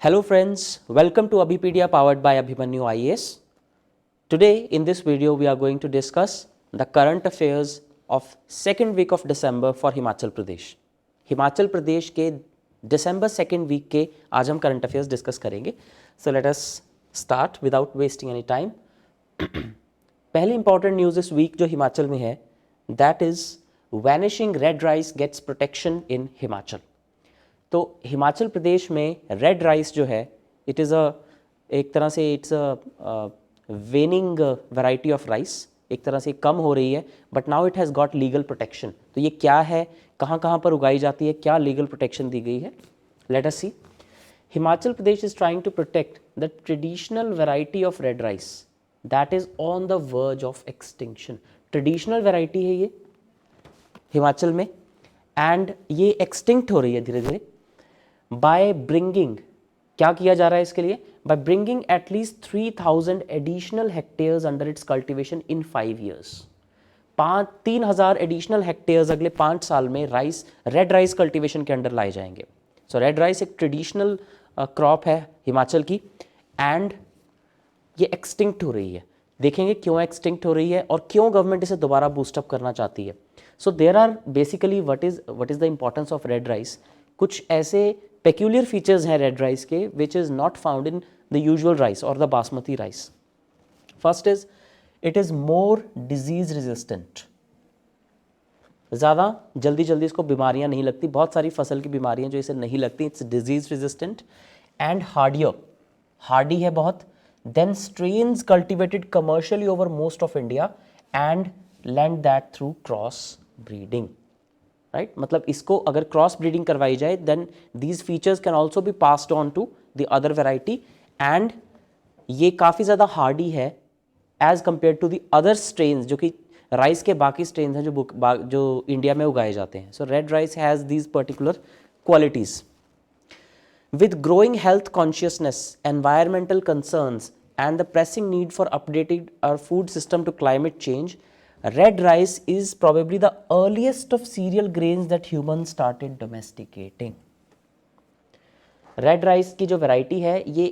Hello friends, welcome to Abhipedia powered by Abhimanyu IAS. Today in this video we are going to discuss the current affairs of second week of December for Himachal Pradesh. Himachal Pradesh के December second week के आज हम current affairs discuss करेंगे. So let us start without wasting any time. पहली important news इस week जो हिमाचल में है that is vanishing red rice gets protection in Himachal. तो हिमाचल प्रदेश में रेड राइस जो है इट इज़ एक तरह से it's a वेनिंग variety of rice, एक तरह से कम हो रही है but now it has got legal protection. तो ये क्या है, कहाँ कहाँ पर उगाई जाती है, क्या लीगल प्रोटेक्शन दी गई है, let us see. Himachal Pradesh is trying to protect the traditional variety of red rice that is on the verge of extinction. Traditional variety है ये हिमाचल में एंड ये एक्सटिंक्ट हो रही है धीरे धीरे. बाय ब्रिंगिंग, क्या किया जा रहा है इसके लिए, by bringing at least 3000 additional hectares under its cultivation in 5 years. 3000 additional hectares अगले 5 साल में राइस, रेड राइस कल्टिवेशन के अंडर लाए जाएंगे. सो रेड राइस एक ट्रेडिशनल क्रॉप है हिमाचल की एंड ये एक्सटिंक्ट हो रही है. देखेंगे क्यों एक्सटिंक्ट हो रही है और क्यों गवर्नमेंट इसे दोबारा बूस्टअप करना चाहती है. So there are basically what is the importance of red rice. कुछ ऐसे peculiar features हैं रेड राइस के which is not found in the usual rice or the basmati rice. First is it is more disease resistant. ज़्यादा जल्दी जल्दी इसको बीमारियां नहीं लगती. बहुत सारी फसल की बीमारियां जो इसे नहीं लगती. It's disease resistant and hardier, hardy है बहुत. Then strains cultivated commercially over most of India and land that through cross breeding. Right, मतलब इसको अगर क्रॉस ब्रीडिंग करवाई जाए then these features can also be passed on to the other variety and ये काफ़ी ज़्यादा हार्डी है as compared to the other strains जो कि राइस के बाकी स्ट्रेन्स हैं जो इंडिया में उगाए जाते हैं. So red rice has these particular qualities. With growing health consciousness, environmental concerns and the pressing need for updating our food system to climate change, red rice is probably the earliest of cereal grains that humans started domesticating. Red rice की जो variety है ये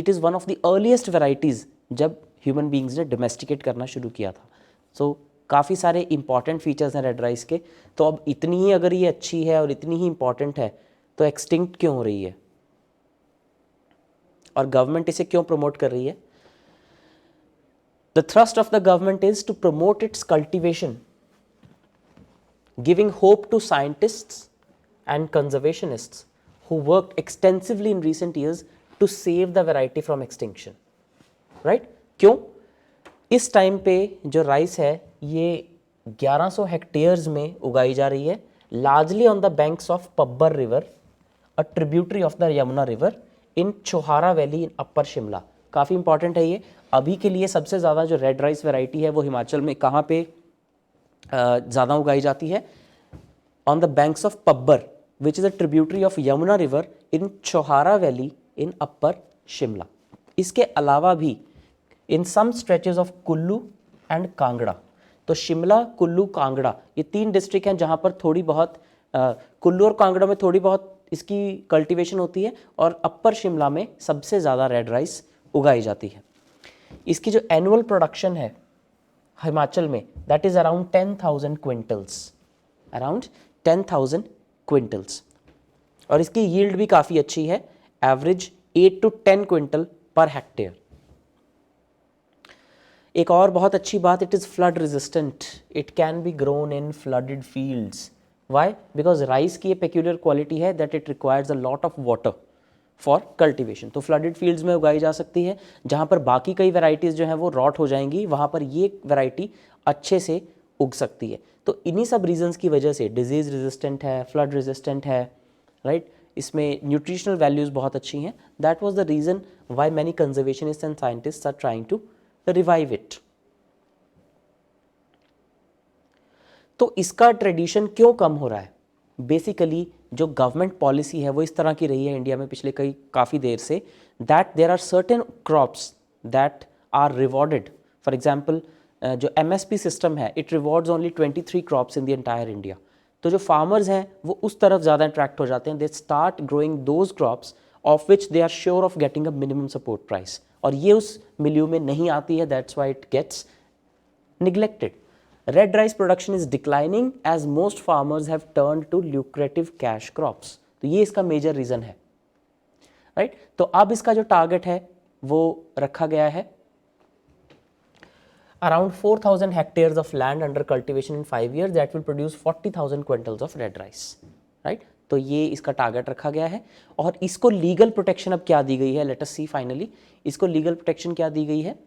it is one of the earliest varieties जब human beings ने domesticate करना शुरू किया था. So काफ़ी सारे important features हैं red rice के. तो अब इतनी ही अगर ये अच्छी है और इतनी ही important है तो extinct क्यों हो रही है और government इसे क्यों promote कर रही है. The thrust of the government is to promote its cultivation, giving hope to scientists and conservationists who worked extensively in recent years to save the variety from extinction. Right? क्यों? इस time पे जो rice है ये 1100 hectares में उगाई जा रही है, largely on the banks of Pabbar River, a tributary of the Yamuna River in Chohara Valley in Upper Shimla. काफ़ी इंपॉर्टेंट है ये. अभी के लिए सबसे ज़्यादा जो रेड राइस वैरायटी है वो हिमाचल में कहाँ पे ज़्यादा उगाई जाती है, on the banks of Pabbar which is a tributary of Yamuna river in Chauhara valley in upper Shimla. इसके अलावा भी in some stretches of Kullu and Kangra. तो शिमला, कुल्लू, कांगड़ा ये 3 डिस्ट्रिक्ट हैं जहाँ पर थोड़ी बहुत कुल्लू और कांगड़ा में थोड़ी बहुत इसकी कल्टिवेशन होती है और अपर शिमला में सबसे ज़्यादा रेड राइस उगाई जाती है. इसकी जो एनुअल प्रोडक्शन है हिमाचल में that is around 10,000 quintals, around 10,000 quintals. और इसकी यील्ड भी काफ़ी अच्छी है, average 8 to 10 quintal per hectare. एक और बहुत अच्छी बात, it is flood resistant. It can be grown in flooded fields. Why? Because rice की ये पेक्यूलियर क्वालिटी है that it requires a lot of water for cultivation. तो फ्लडेड फील्ड्स में उगाई जा सकती है जहाँ पर बाकी कई वैरायटीज़ जो हैं वो रॉट हो जाएंगी, वहाँ पर ये वैरायटी अच्छे से उग सकती है. तो इन्हीं सब रीजंस की वजह से डिजीज़ रेजिस्टेंट है, फ्लड रेजिस्टेंट है, राइट. इसमें न्यूट्रिशनल वैल्यूज़ बहुत अच्छी हैं. That was the reason why many conservationists and scientists are trying to revive it. तो इसका ट्रेडिशन क्यों कम हो रहा है? बेसिकली जो गवर्नमेंट पॉलिसी है वो इस तरह की रही है इंडिया में पिछले काफ़ी देर से, that there are certain crops that are rewarded. For example जो MSP सिस्टम है it rewards only 23 crops in the entire India. तो जो फार्मर्स हैं वो उस तरफ ज़्यादा अट्रैक्ट हो जाते हैं. They start growing those crops of which they are sure of getting a minimum support price, और ये उस मिलियो में नहीं आती है, that's why it gets neglected. Red rice production is declining as most farmers have turned to lucrative cash crops. तो ये इसका मेजर रीजन है, राइट? तो अब इसका जो टारगेट है वो रखा गया है around 4,000 hectares of land under cultivation in 5 years that will produce 40,000 quintals of red rice, right? तो ये इसका टारगेट रखा गया है, और इसको लीगल प्रोटेक्शन अब क्या दी गई है, लेट अस सी फाइनली इसको लीगल प्रोटेक्शन क्या दी गई है.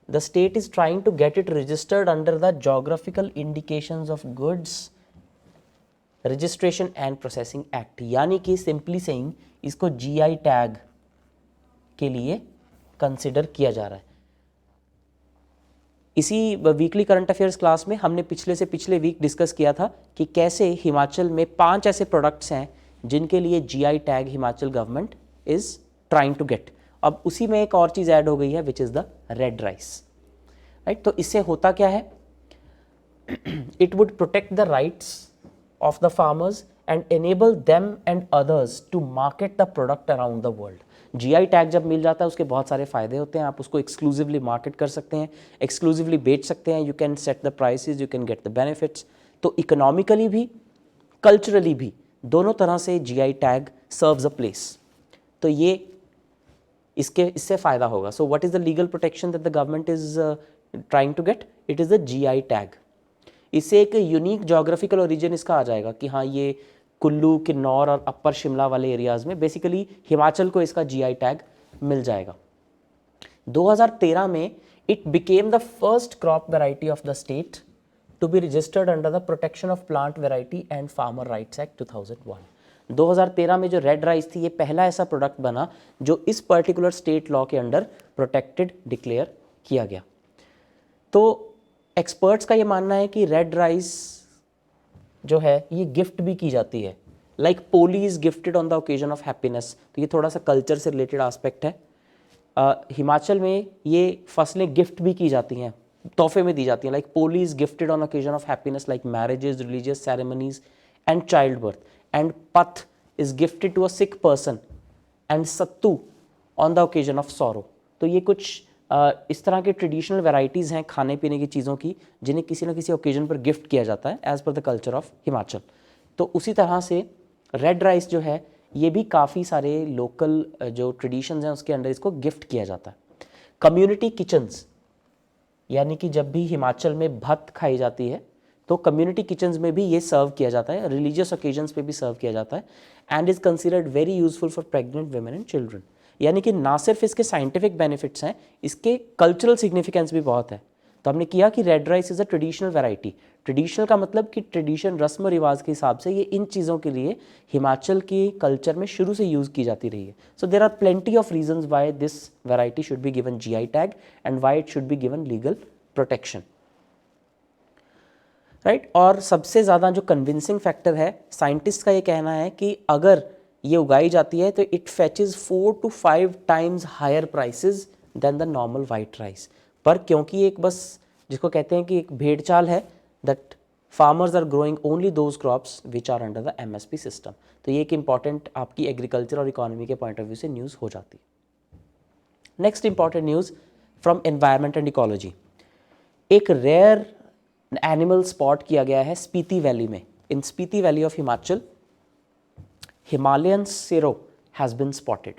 The state is trying to get it registered under the Geographical Indications of Goods Registration and Processing Act, यानी कि सिंपली सेइंग इसको GI टैग के लिए कंसिडर किया जा रहा है. इसी वीकली करंट अफेयर्स क्लास में हमने पिछले से पिछले वीक डिस्कस किया था कि कैसे हिमाचल में 5 ऐसे प्रोडक्ट्स हैं जिनके लिए GI tag Himachal government is trying to get. अब उसी में एक और चीज़ ऐड हो गई है which is the red rice, right? तो इससे होता क्या है, it would protect the rights of the farmers and enable them and others to market the product around the world. GI tag जब मिल जाता है उसके बहुत सारे फायदे होते हैं. आप उसको एक्सक्लूसिवली मार्केट कर सकते हैं, एक्सक्लूसिवली बेच सकते हैं, you can set the prices, you can get the benefits. तो इकोनॉमिकली भी कल्चरली भी दोनों तरह से GI tag serves a place. तो ये इससे फ़ायदा होगा. So what is the legal protection that the government is trying to get? It is the GI tag. इससे एक यूनिक जोग्राफिकल ओरिजिन इसका आ जाएगा कि हाँ ये कुल्लू, किन्नौर और अपर शिमला वाले एरियाज़ में बेसिकली हिमाचल को इसका GI टैग मिल जाएगा. 2013 में it became the first crop variety of the state to be registered under the protection of plant variety and farmer rights act 2001. 2013 में जो रेड राइस थी ये पहला ऐसा प्रोडक्ट बना जो इस पर्टिकुलर स्टेट लॉ के अंडर प्रोटेक्टेड डिक्लेयर किया गया. तो एक्सपर्ट्स का ये मानना है कि रेड राइस जो है ये गिफ्ट भी की जाती है, like poli is gifted on the occasion of happiness. तो ये थोड़ा सा कल्चर से रिलेटेड एस्पेक्ट है. हिमाचल में ये फसलें गिफ्ट भी की जाती हैं, तोहफे में दी जाती हैं, like poli is gifted on occasion of happiness like marriages, religious ceremonies and child birth, and पथ is gifted to a sick person, and sattu on the occasion of sorrow. तो ये कुछ इस तरह के ट्रेडिशनल वैरायटीज़ हैं खाने पीने की चीज़ों की जिन्हें किसी न किसी ओकेजन पर गिफ्ट किया जाता है as per the culture of Himachal. तो उसी तरह से रेड राइस जो है ये भी काफ़ी सारे लोकल जो ट्रेडिशंस हैं उसके अंडर इसको गिफ्ट किया जाता है. कम्युनिटी किचन्स, यानी कि जब भी हिमाचल में भत खाई जाती है तो कम्युनिटी किचन्स में भी ये सर्व किया जाता है, रिलीजियस ओकेजन्स पे भी सर्व किया जाता है, and is considered very useful for pregnant women and children. यानी कि ना सिर्फ इसके साइंटिफिक बेनिफिट्स हैं, इसके कल्चरल सिग्निफिकेंस भी बहुत है. तो हमने किया कि red rice is a traditional variety. Traditional का मतलब कि ट्रेडिशन, रस्म रिवाज के हिसाब से ये इन चीज़ों के लिए हिमाचल के कल्चर में शुरू से यूज़ की जाती रही है. So there are plenty of reasons why this variety should be given GI tag and why it should be given legal protection, right? और सबसे ज़्यादा जो कन्विंसिंग फैक्टर है, साइंटिस्ट का ये कहना है कि अगर ये उगाई जाती है तो it fetches 4 to 5 times higher prices than the normal white rice. पर क्योंकि एक बस जिसको कहते हैं कि एक भेड़ चाल है, that farmers are growing only those crops which are under the MSP system. तो ये एक इंपॉर्टेंट आपकी एग्रीकल्चर और इकोनॉमी के पॉइंट ऑफ व्यू से न्यूज़ हो जाती है. Next important news from environment and ecology. एक रेयर एनिमल स्पॉट किया गया है स्पीति वैली में. In Spiti valley of Himachal Himalayan sero has been spotted.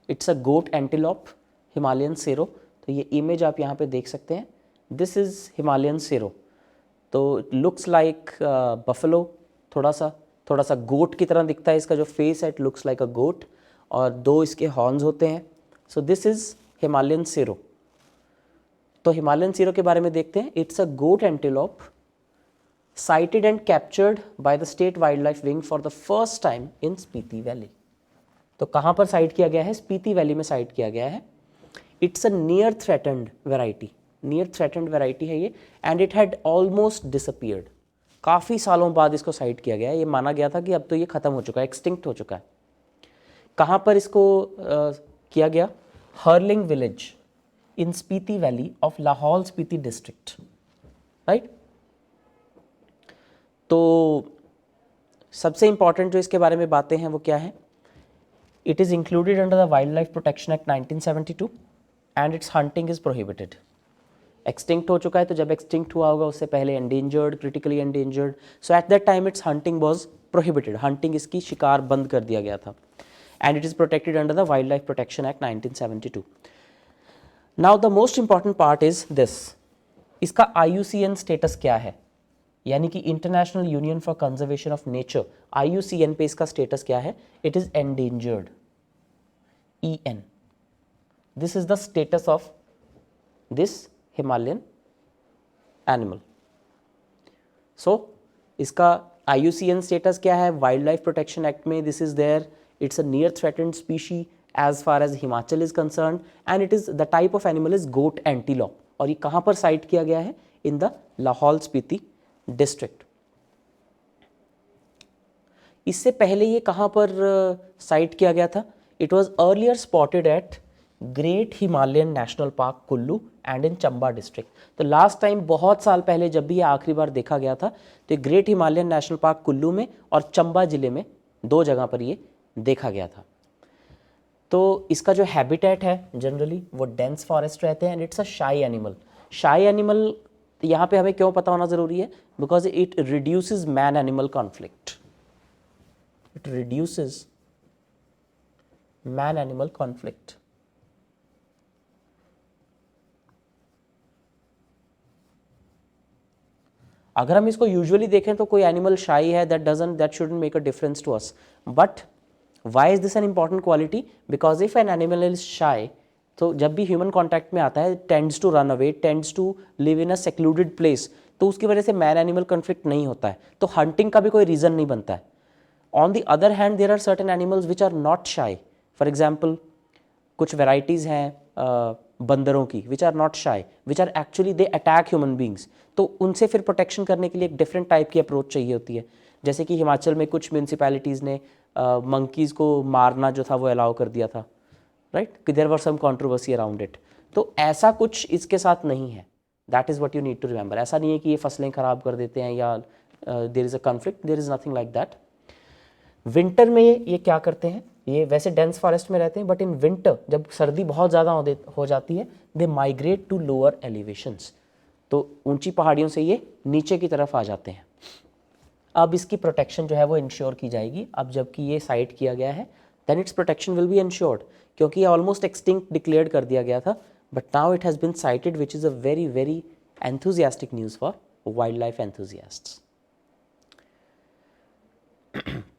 It's a goat antelope, Himalayan sero. तो ये इमेज आप यहाँ पे देख सकते हैं. This is Himalayan sero. तो looks like buffalo, थोड़ा सा गोट की तरह दिखता है. इसका जो फेस है it looks like a goat और 2 इसके हॉर्न्स होते हैं. So this is Himalayan sero. तो Himalayan sero के बारे में देखते हैं. It's a goat antelope sighted and captured by the state wildlife wing for the first time in Spiti Valley. तो कहाँ पर साइट किया गया है? स्पीति वैली में साइट किया गया है. It's a near threatened variety है ये, and it had almost disappeared. काफ़ी सालों बाद इसको साइट किया गया है. ये माना गया था कि अब तो ये ख़त्म हो चुका है, एक्सटिंक्ट हो चुका है. कहाँ पर इसको किया गया? Hurling village in Spiti valley of Lahaul Spiti district, right? तो सबसे इंपॉर्टेंट जो इसके बारे में बातें हैं वो क्या है? It is included under the Wildlife Protection Act 1972 and its hunting is prohibited. Extinct हो चुका है, तो जब extinct हुआ होगा उससे पहले endangered, critically endangered. So at that time its hunting was prohibited. Hunting इसकी शिकार बंद कर दिया गया था. And it is protected under the Wildlife Protection Act 1972. Now the most important part is this. इसका IUCN status क्या है? यानी कि international union for conservation of nature, IUCN पे इसका स्टेटस क्या है? It is endangered, EN. This is the status of this Himalayan animal. So इसका IUCN स्टेटस क्या है? वाइल्ड लाइफ प्रोटेक्शन एक्ट में this is there. It's a near threatened species as far as Himachal is concern and it is the type of animal is goat antelope. और ये कहाँ पर sight किया गया है? In the Lahaul Spiti district. इससे पहले ये कहाँ पर साइट किया गया था? It was earlier spotted eight great Himalayan national park Kullu and in Chamba district. तो लास्ट टाइम बहुत साल पहले जब भी ये आखिरी बार देखा गया था तो great Himalayan national park Kullu में और चंबा जिले में 2 जगह पर ये देखा गया था. तो इसका जो हैबिटेट है जनरली वो डेंस फॉरेस्ट रहते हैं एंड इट्स अ शाई एनिमल. शाई एनिमल यहाँ पे हमें क्यों पता होना ज़रूरी है? Because it reduces man animal conflict. It reduces man animal conflict. अगर हम इसको यूजुअली देखें तो कोई एनिमल शाई है, that shouldn't make a difference to us. But why is this an important quality? Because if an animal is shy, तो जब भी ह्यूमन कांटेक्ट में आता है tends to run away, tends to live in a secluded place, तो उसकी वजह से मैन एनिमल कॉन्फ्लिक्ट नहीं होता है, तो हंटिंग का भी कोई रीज़न नहीं बनता है. On the other hand there are certain animals which are not shy. For example कुछ वेराइटीज़ हैं बंदरों की which are not shy, which are actually they attack human beings. तो उनसे फिर प्रोटेक्शन करने के लिए एक डिफरेंट टाइप की अप्रोच चाहिए होती है. जैसे कि हिमाचल में कुछ म्यूनसिपैलिटीज़ ने मंकीज़ को मारना जो था वो अलाउ कर दिया था, right? There were some controversy around it. तो ऐसा कुछ इसके साथ नहीं है. That is what you need to remember. ऐसा नहीं है कि ये फसलें ख़राब कर देते हैं या there is a conflict, there is nothing like that. Winter में ये क्या करते हैं? ये वैसे डेंस फॉरेस्ट में रहते हैं, बट इन विंटर जब सर्दी बहुत ज़्यादा हो जाती है, they migrate to lower elevations. तो ऊंची पहाड़ियों से ये नीचे की तरफ आ जाते हैं. अब इसकी प्रोटेक्शन जो है वो इंश्योर की जाएगी. अब जबकि ये साइट किया गया है then its protection will be ensured, क्योंकि ये ऑलमोस्ट एक्सटिंक्ट डिक्लेयर्ड कर दिया गया था. But now it has been sighted which is a very very enthusiastic news for wildlife enthusiasts.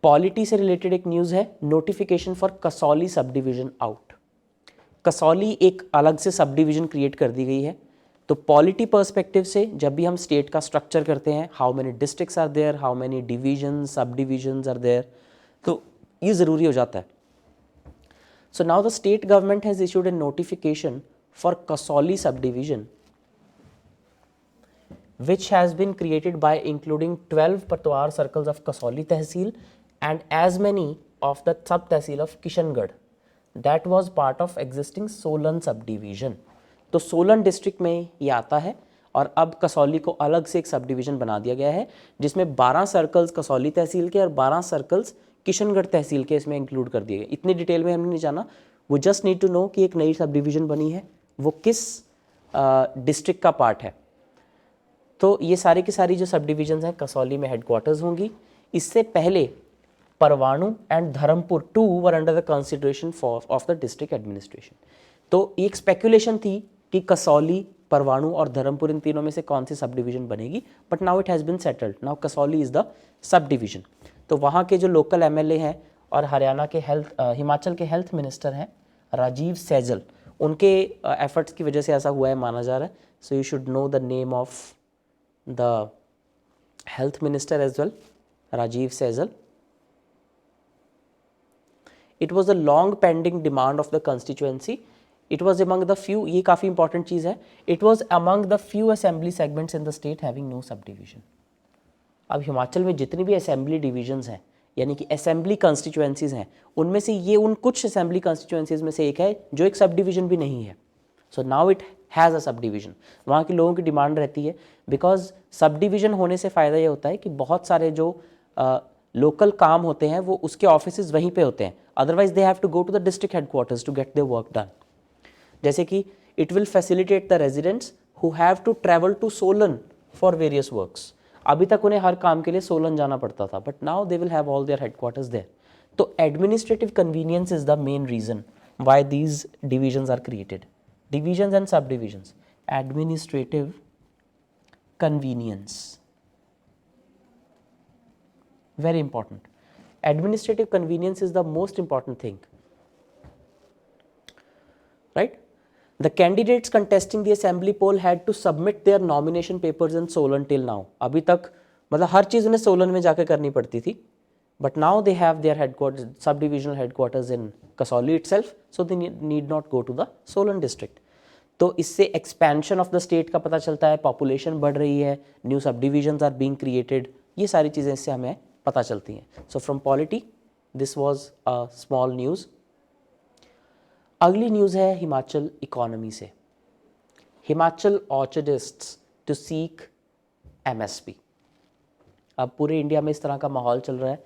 Polity से रिलेटेड एक न्यूज़ है, notification for Kasauli sub division out. Kasauli एक अलग से सब डिवीजन क्रिएट कर दी गई है. तो पॉलिटी पर्सपेक्टिव से जब भी हम स्टेट का स्ट्रक्चर करते हैं, how many districts are there, how many division sub divisions are there, तो ये ज़रूरी हो जाता है. So now the state government has issued a notification for Kasauli sub division which has been created by including 12 Patwar circles of Kasauli Tehsil and as many of the sub Tehsil of Kishangarh that was part of existing Solan subdivision. तो Solan district में ये आता है और अब कसौली को अलग से एक सब डिवीज़न बना दिया गया है जिसमें 12 सर्कल्स कसौली तहसील के और 12 सर्कल्स किशनगढ़ तहसील के इसमें इंक्लूड कर दिए गए. इतनी डिटेल में हमने नहीं जाना, वो जस्ट नीड टू नो कि एक नई सब डिवीज़न बनी है, वो किस डिस्ट्रिक्ट का पार्ट है. तो ये सारी की सारी जो सब डिवीजन्स हैं कसौली में हेडक्वार्टर्स होंगी. इससे पहले Parwanoo and Dharampur 2 were under the consideration of the district administration. तो एक स्पेकुलेशन थी कि कसौली, परवाणु और धर्मपुर इन तीनों में से कौन सी सब डिवीजन बनेगी, but now it has been settled. Now Kasauli is the sub division. तो वहाँ के जो लोकल MLA हैं और हरियाणा के हिमाचल के हेल्थ मिनिस्टर हैं राजीव सैजल, उनके एफर्ट्स की वजह से ऐसा हुआ है माना जा रहा है. So you should know the name of the health minister as well, Rajiv Sehgal. It was a long pending demand of the constituency. It was among the few, ये काफ़ी important चीज़ है, it was among the few assembly segments in the state having no subdivision. अब हिमाचल में जितनी भी assembly divisions हैं यानी कि assembly constituencies हैं, उनमें से ये उन कुछ assembly constituencies में से एक है जो एक सब डिवीजन भी नहीं है. So now it has a sub division. वहाँ के लोगों की डिमांड रहती है बिकॉज सब डिवीजन होने से फ़ायदा ये होता है कि बहुत सारे जो लोकल काम होते हैं वो उसके ऑफिसेज वहीं पे होते हैं. Otherwise they have to go to the district headquarters to get their work done. जैसे कि it will facilitate the residents who have to travel to Solan for various works. अभी तक उन्हें हर काम के लिए सोलन जाना पड़ता था, but now they will have all their headquarters there. तो administrative convenience is the main reason why these divisions are created, divisions and subdivisions. Administrative convenience, very important. Administrative convenience is the most important thing, right? The candidates contesting the assembly poll had to submit their nomination papers in Solan till now. अभी तक मतलब हर चीज़ उन्हें सोलन में जाकर करनी पड़ती थी, but now they have their headquarters, sub-divisional headquarters in Kasauli itself, so they need not go to the Solan district. तो इससे एक्सपेंशन ऑफ द स्टेट का पता चलता है, पॉपुलेशन बढ़ रही है, न्यू सब डिविजन्स आर बीइंग क्रिएटेड, ये सारी चीज़ें इससे हमें पता चलती हैं। So from polity this was a small news. अगली न्यूज़ है हिमाचल इकोनॉमी से। Himachal orchardists to seek MSP. अब पूरे इंडिया में इस तरह का माहौल चल रहा है,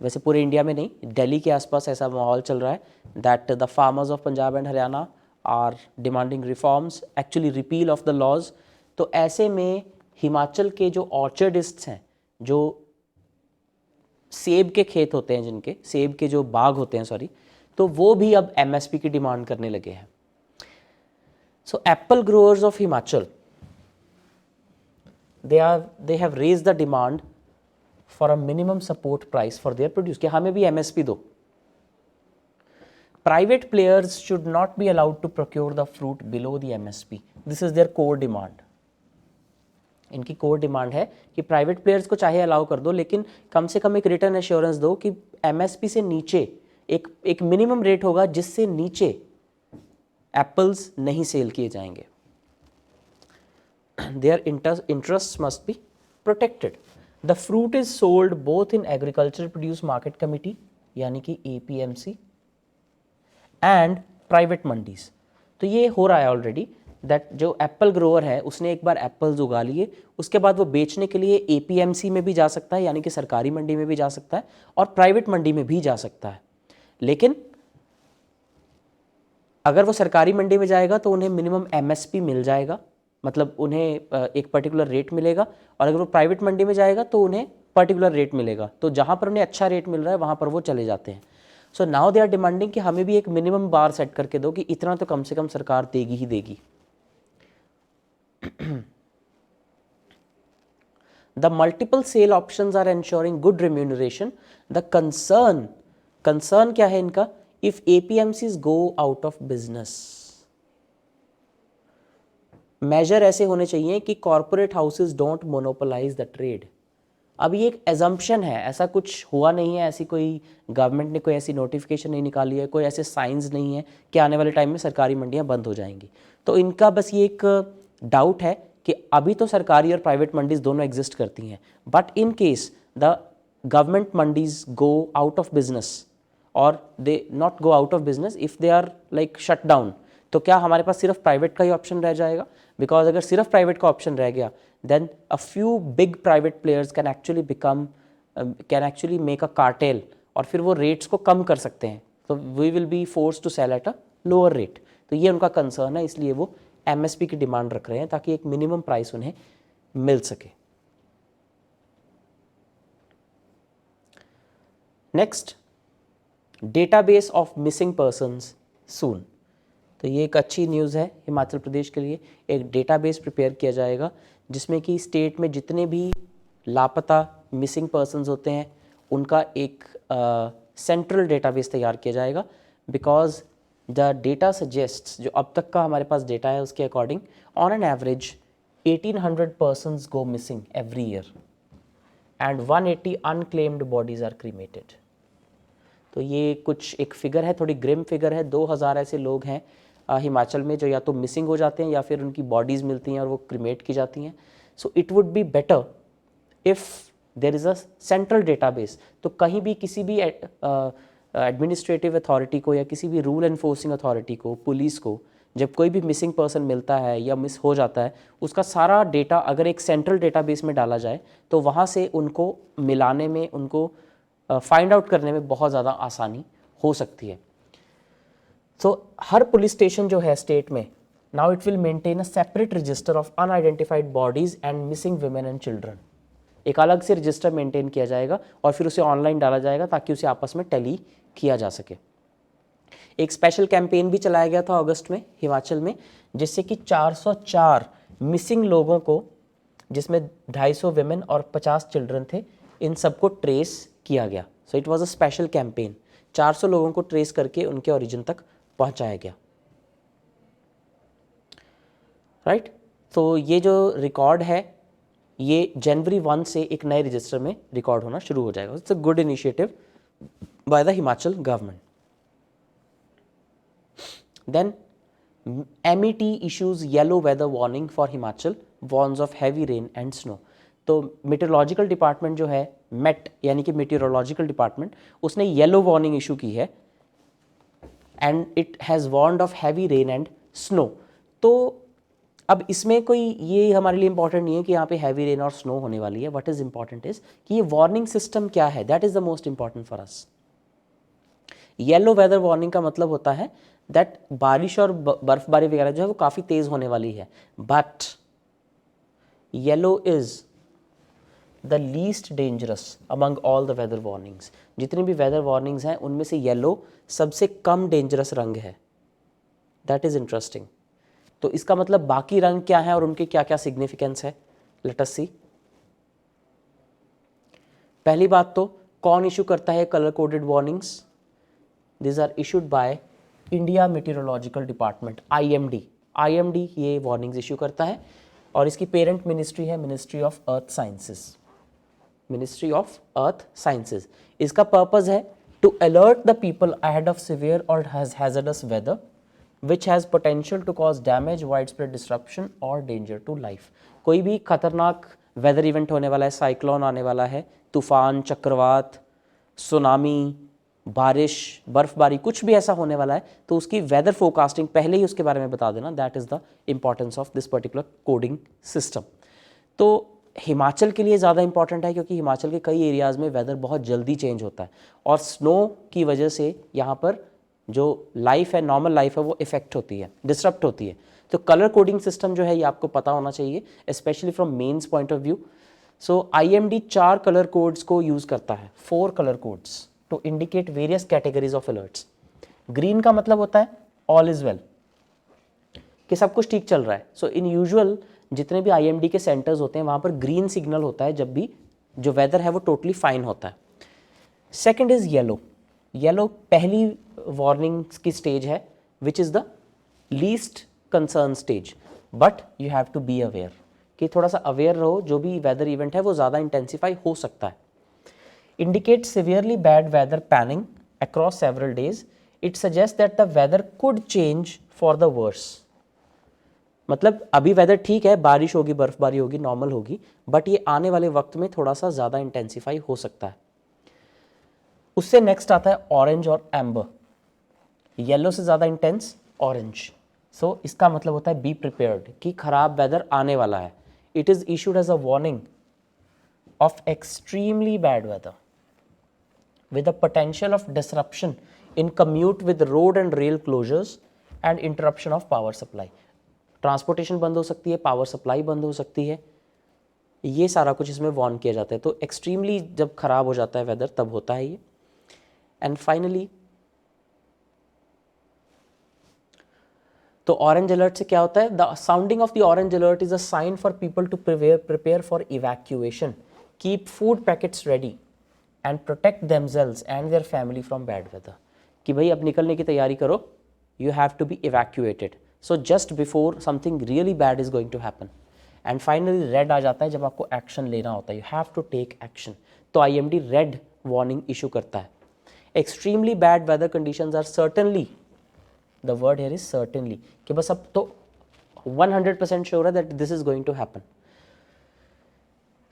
वैसे पूरे इंडिया में नहीं, दिल्ली के आसपास ऐसा माहौल चल रहा है that the farmers of Punjab and Haryana are demanding reforms, actually repeal of the laws. तो ऐसे में हिमाचल के जो ऑर्चर्डिस्ट्स हैं, जो सेब के खेत होते हैं, जिनके सेब के जो बाग होते हैं सॉरी, तो वो भी अब एमएसपी की डिमांड करने लगे हैं। So apple growers of Himachal they have raise the demand for a minimum support price for their produce, कि हमें भी एमएसपी दो। Private players should not be allowed to procure the fruit below the MSP. This is their core demand. इनकी core demand है कि private players को चाहे allow कर दो, लेकिन कम से कम एक रिटर्न एश्योरेंस दो कि एमएसपी से नीचे एक मिनिमम रेट होगा जिससे नीचे एप्पल्स नहीं सेल किए जाएंगे। Their interest must be protected. The fruit is sold both in agriculture produce market committee यानी कि एपीएमसी एंड प्राइवेट मंडीज। तो ये हो रहा है ऑलरेडी, दैट जो एप्पल ग्रोअर है उसने एक बार एप्पल्स उगा लिए, उसके बाद वो बेचने के लिए एपीएमसी में भी जा सकता है यानी कि सरकारी मंडी में भी जा सकता है और प्राइवेट मंडी में भी जा सकता है। लेकिन अगर वो सरकारी मंडी में जाएगा तो उन्हें मिनिमम एमएसपी मिल जाएगा, मतलब उन्हें एक पर्टिकुलर रेट मिलेगा, और अगर वो प्राइवेट मंडी में जाएगा तो उन्हें पर्टिकुलर रेट मिलेगा। तो जहाँ पर उन्हें अच्छा रेट मिल रहा है वहाँ पर वो चले जाते हैं। So now they are demanding कि हमें भी एक मिनिमम बार सेट करके दो कि इतना तो कम से कम सरकार देगी ही देगी। The multiple sale options are ensuring good remuneration. The concern क्या है इनका? If APMCs go out of business, measure ऐसे होने चाहिए कि corporate houses don't monopolise the trade. अब ये एक एजम्पशन है, ऐसा कुछ हुआ नहीं है, ऐसी कोई गवर्नमेंट ने कोई ऐसी नोटिफिकेशन नहीं निकाली है, कोई ऐसे साइंस नहीं है कि आने वाले टाइम में सरकारी मंडियां बंद हो जाएंगी। तो इनका बस ये एक डाउट है कि अभी तो सरकारी और प्राइवेट मंडीज दोनों एग्जिस्ट करती हैं, but in case the government mandis go out of business और they not go out of business, if they are like shut down, तो क्या हमारे पास सिर्फ प्राइवेट का ही ऑप्शन रह जाएगा? बिकॉज अगर सिर्फ प्राइवेट का ऑप्शन रह गया then a few big private players can actually make a cartel और फिर वो रेट्स को कम कर सकते हैं, तो we will be forced to sell at a lower rate। तो ये उनका कंसर्न है, इसलिए वो एमएसपी की डिमांड रख रहे हैं ताकि एक मिनिमम प्राइस उन्हें मिल सके। Next, database of missing persons soon. तो ये एक अच्छी न्यूज़ है हिमाचल प्रदेश के लिए। एक डेटाबेस प्रिपेयर किया जाएगा जिसमें कि स्टेट में जितने भी लापता मिसिंग पर्सन्स होते हैं उनका एक सेंट्रल डेटाबेस तैयार किया जाएगा। बिकॉज द डेटा सजेस्ट्स, जो अब तक का हमारे पास डेटा है उसके according, on an average 1800 persons go missing every year and 180 unclaimed bodies are cremated. तो ये कुछ एक फिगर है, थोड़ी ग्रिम फिगर है। 2000 ऐसे लोग हैं हिमाचल में जो या तो मिसिंग हो जाते हैं या फिर उनकी बॉडीज़ मिलती हैं और वो क्रीमेट की जाती हैं। So it would be better if there is a central database. तो कहीं भी किसी भी एडमिनिस्ट्रेटिव अथॉरिटी को या किसी भी रूल एनफोर्सिंग अथॉरिटी को, पुलिस को, जब कोई भी मिसिंग पर्सन मिलता है या मिस हो जाता है, उसका सारा डेटा अगर एक सेंट्रल डेटाबेस में डाला जाए तो वहाँ से उनको मिलाने में, उनको फाइंड आउट करने में बहुत ज़्यादा आसानी हो सकती है। सो हर पुलिस स्टेशन जो है स्टेट में, now it will maintain a separate register of unidentified bodies and missing women and children. एक अलग से रजिस्टर मेंटेन किया जाएगा और फिर उसे ऑनलाइन डाला जाएगा ताकि उसे आपस में टैली किया जा सके। एक स्पेशल कैंपेन भी चलाया गया था अगस्त में हिमाचल में, जिससे कि 404 मिसिंग लोगों को, जिसमें 250 वुमेन और 50 चिल्ड्रन थे, इन सबको ट्रेस किया गया। So it was a special campaign. 400 लोगों को ट्रेस करके उनके ओरिजिन तक पहुंचाया गया। राइट। तो ये जो रिकॉर्ड है ये जनवरी 1 से एक नए रजिस्टर में रिकॉर्ड होना शुरू हो जाएगा। It's a good initiative by the Himachal government. Then MET issues yellow weather warning for Himachal, warns of heavy rain and snow। तो मेटेरोलॉजिकल डिपार्टमेंट जो है MET यानी कि मेटेरोलॉजिकल डिपार्टमेंट, उसने येलो वार्निंग इशू की है and it has warned of heavy rain and snow. तो अब इसमें कोई ये हमारे लिए इंपॉर्टेंट नहीं है कि यहाँ पे हैवी रेन और स्नो होने वाली है। व्हाट इज इंपॉर्टेंट इज कि ये वार्निंग सिस्टम क्या है, that is the most important for us. Yellow weather warning का मतलब होता है दैट बारिश और बर्फबारी वगैरह जो है वो काफ़ी तेज़ होने वाली है, but yellow is the least dangerous among all the weather warnings. जितनी भी वेदर वार्निंग्स हैं उनमें से येलो सबसे कम डेंजरस रंग है। That is interesting. तो इसका मतलब बाकी रंग क्या है और उनके क्या क्या सिग्निफिकेंस है, लेट अस सी। पहली बात तो कौन इशू करता है colour coded warnings? These are issued by India Meteorological Department, IMD। IMD ये वार्निंग्स इशू करता है और इसकी पेरेंट मिनिस्ट्री है Ministry of Earth Sciences. Ministry of Earth Sciences. इसका पर्पस है to alert the people ahead of severe और hazardous weather which has potential to cause damage, wide spread disruption और danger to life. कोई भी खतरनाक weather event होने वाला है, साइक्लोन आने वाला है, तूफान, चक्रवात, सुनामी, बारिश, बर्फबारी, कुछ भी ऐसा होने वाला है तो उसकी वेदर फोरकास्टिंग पहले ही उसके बारे में बता देना। That is the importance of this particular coding system. तो हिमाचल के लिए ज़्यादा इंपॉर्टेंट है क्योंकि हिमाचल के कई एरियाज़ में वेदर बहुत जल्दी चेंज होता है और स्नो की वजह से यहाँ पर जो लाइफ है, नॉर्मल लाइफ है, वो इफेक्ट होती है, डिसरप्ट होती है। तो कलर कोडिंग सिस्टम जो है ये आपको पता होना चाहिए, specially from mains point of view. So IMD 4 colour codes को यूज़ करता है, 4 colour codes to indicate various categories of alerts. Green का मतलब होता है ऑल इज वेल, कि सब कुछ ठीक चल रहा है। सो इन यूजुअल जितने भी IMD के सेंटर्स होते हैं वहाँ पर ग्रीन सिग्नल होता है जब भी जो वेदर है वो टोटली फाइन होता है। Second is yellow. येलो पहली वार्निंग की स्टेज है which is the least concern stage, but you have to be aware, कि थोड़ा सा अवेयर रहो, जो भी वेदर इवेंट है वो ज़्यादा इंटेंसिफाई हो सकता है। Indicate severely bad weather panning across several days. It suggests that the weather could change for the worse. मतलब अभी वेदर ठीक है, बारिश होगी, बर्फबारी होगी, नॉर्मल होगी, बट ये आने वाले वक्त में थोड़ा सा ज़्यादा इंटेंसिफाई हो सकता है। उससे नेक्स्ट आता है ऑरेंज और एम्बर। येलो से ज़्यादा इंटेंस ऑरेंज। सो इसका मतलब होता है बी प्रिपेयर्ड, कि खराब वेदर आने वाला है। It is issued as a warning of extremely bad weather with a potential of disruption in commute with road and rail closures and interruption of power supply। Transportation बंद हो सकती है, power supply बंद हो सकती है, ये सारा कुछ इसमें वार्न किया जाता है। तो एक्सट्रीमली जब खराब हो जाता है वेदर तब होता है ये। एंड फाइनली तो ऑरेंज अलर्ट से क्या होता है? The sounding of the orange alert is a sign for people to prepare for evacuation, keep food packets ready and protect themselves and their family from bad weather. कि भाई अब निकलने की तैयारी करो, you have to be evacuated, so just before something really bad is going to happen. And finally red आ जाता है जब आपको एक्शन लेना होता है, you have to take action. तो IMD रेड वार्निंग इशू करता है। Extremely bad weather conditions are certainly, the word here is certainly, कि बस अब तो 100% श्योर है that this is going to happen.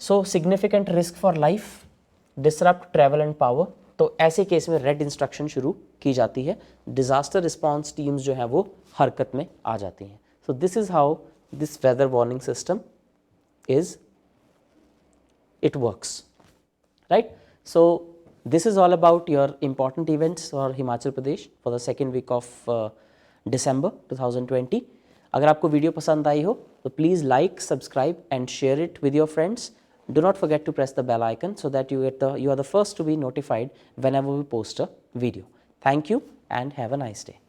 So significant risk for life, disrupt travel and power. तो ऐसे case में रेड इंस्ट्रक्शन शुरू की जाती है, डिजास्टर रिस्पॉन्स टीम्स जो है वो हरकत में आ जाती हैं। So this is how this weather warning system is, it works, right? So This is all about your important events for Himachal Pradesh for the second week of December 2020. अगर आपको वीडियो पसंद आई हो तो please like, subscribe and share it with your friends. Do not forget to press the bell icon so that you are the first to be notified whenever we post a video. Thank you and have a nice day.